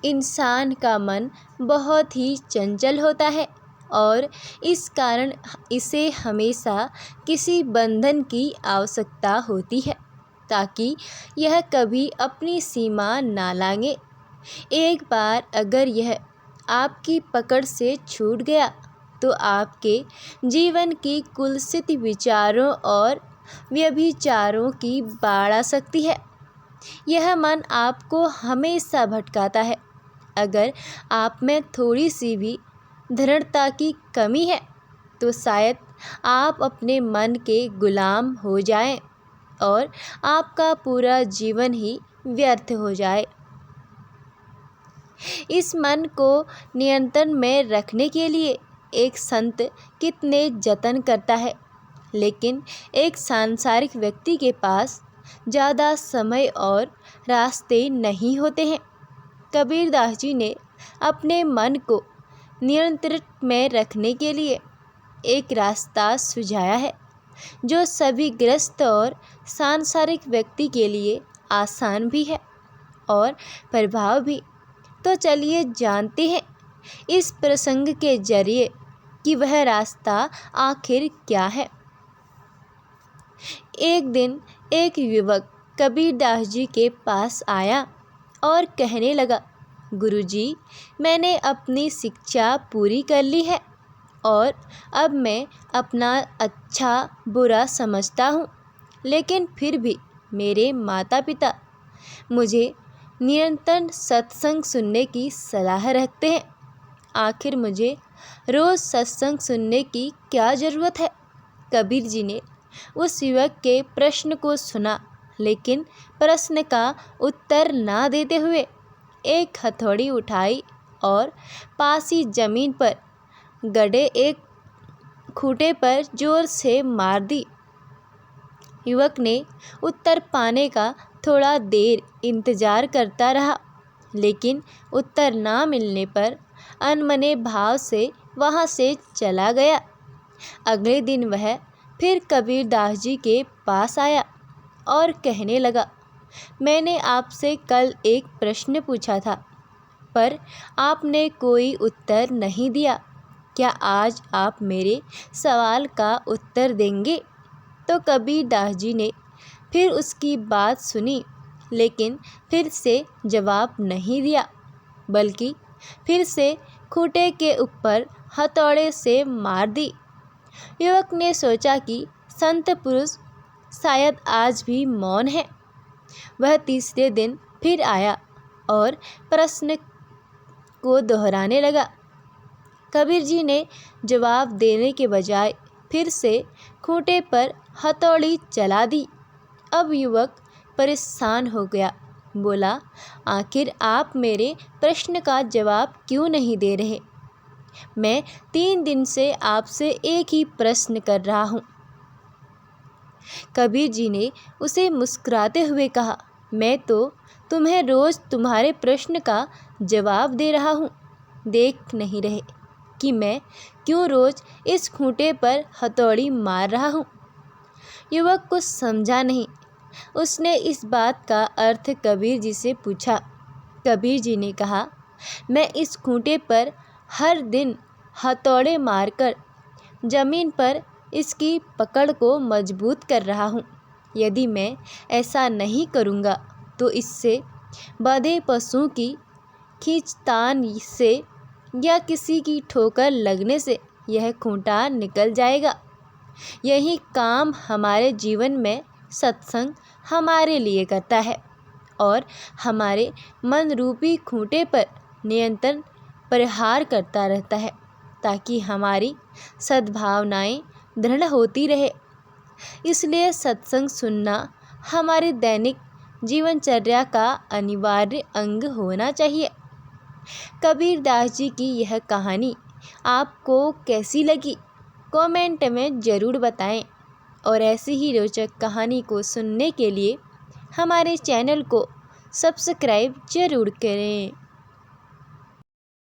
इंसान का मन बहुत ही चंचल होता है और इस कारण इसे हमेशा किसी बंधन की आवश्यकता होती है ताकि यह कभी अपनी सीमा ना लांघे। एक बार अगर यह आपकी पकड़ से छूट गया तो आपके जीवन की कुत्सित विचारों और व्यभिचारों की बाढ़ आ सकती है। यह मन आपको हमेशा भटकाता है। अगर आप में थोड़ी सी भी दृढ़ता की कमी है तो शायद आप अपने मन के गुलाम हो जाएं और आपका पूरा जीवन ही व्यर्थ हो जाए। इस मन को नियंत्रण में रखने के लिए एक संत कितने जतन करता है, लेकिन एक सांसारिक व्यक्ति के पास ज़्यादा समय और रास्ते नहीं होते हैं। कबीरदास जी ने अपने मन को नियंत्रित में रखने के लिए एक रास्ता सुझाया है जो सभी ग्रस्त और सांसारिक व्यक्ति के लिए आसान भी है और प्रभाव भी। तो चलिए जानते हैं इस प्रसंग के जरिए कि वह रास्ता आखिर क्या है। एक दिन एक युवक कबीरदास जी के पास आया और कहने लगा, गुरुजी, मैंने अपनी शिक्षा पूरी कर ली है और अब मैं अपना अच्छा बुरा समझता हूँ, लेकिन फिर भी मेरे माता पिता मुझे निरंतर सत्संग सुनने की सलाह रखते हैं। आखिर मुझे रोज़ सत्संग सुनने की क्या ज़रूरत है। कबीर जी ने उस युवक के प्रश्न को सुना, लेकिन प्रश्न का उत्तर ना देते हुए एक हथौड़ी उठाई और पास ही जमीन पर गड़े एक खूंटे पर जोर से मार दी। युवक ने उत्तर पाने का थोड़ा देर इंतजार करता रहा, लेकिन उत्तर ना मिलने पर अनमने भाव से वहाँ से चला गया। अगले दिन वह फिर कबीरदास जी के पास आया और कहने लगा, मैंने आपसे कल एक प्रश्न पूछा था, पर आपने कोई उत्तर नहीं दिया। क्या आज आप मेरे सवाल का उत्तर देंगे? तो कबीरदास जी ने फिर उसकी बात सुनी, लेकिन फिर से जवाब नहीं दिया, बल्कि फिर से खूंटे के ऊपर हथौड़े से मार दी। युवक ने सोचा कि संत पुरुष शायद आज भी मौन है। वह तीसरे दिन फिर आया और प्रश्न को दोहराने लगा। कबीर जी ने जवाब देने के बजाय फिर से खूंटे पर हथौड़ी चला दी। अब युवक परेशान हो गया। बोला, आखिर आप मेरे प्रश्न का जवाब क्यों नहीं दे रहे? मैं 3 दिन से आपसे एक ही प्रश्न कर रहा हूँ। कबीर जी ने उसे मुस्कुराते हुए कहा, मैं तो तुम्हें रोज़ तुम्हारे प्रश्न का जवाब दे रहा हूँ। देख नहीं रहे कि मैं क्यों रोज़ इस खूंटे पर हथौड़ी मार रहा हूँ? युवक कुछ समझा नहीं। उसने इस बात का अर्थ कबीर जी से पूछा। कबीर जी ने कहा, मैं इस खूंटे पर हर दिन हथौड़े मारकर जमीन पर इसकी पकड़ को मजबूत कर रहा हूँ। यदि मैं ऐसा नहीं करूँगा तो इससे बंधे पशुओं की खींचतान से या किसी की ठोकर लगने से यह खूंटा निकल जाएगा। यही काम हमारे जीवन में सत्संग हमारे लिए करता है और हमारे मन रूपी खूंटे पर नियंत्रण प्रहार करता रहता है, ताकि हमारी सद्भावनाएं दृढ़ होती रहे। इसलिए सत्संग सुनना हमारे दैनिक जीवनचर्या का अनिवार्य अंग होना चाहिए। कबीरदास जी की यह कहानी आपको कैसी लगी? कमेंट में ज़रूर बताएं और ऐसी ही रोचक कहानी को सुनने के लिए हमारे चैनल को सब्सक्राइब ज़रूर करें।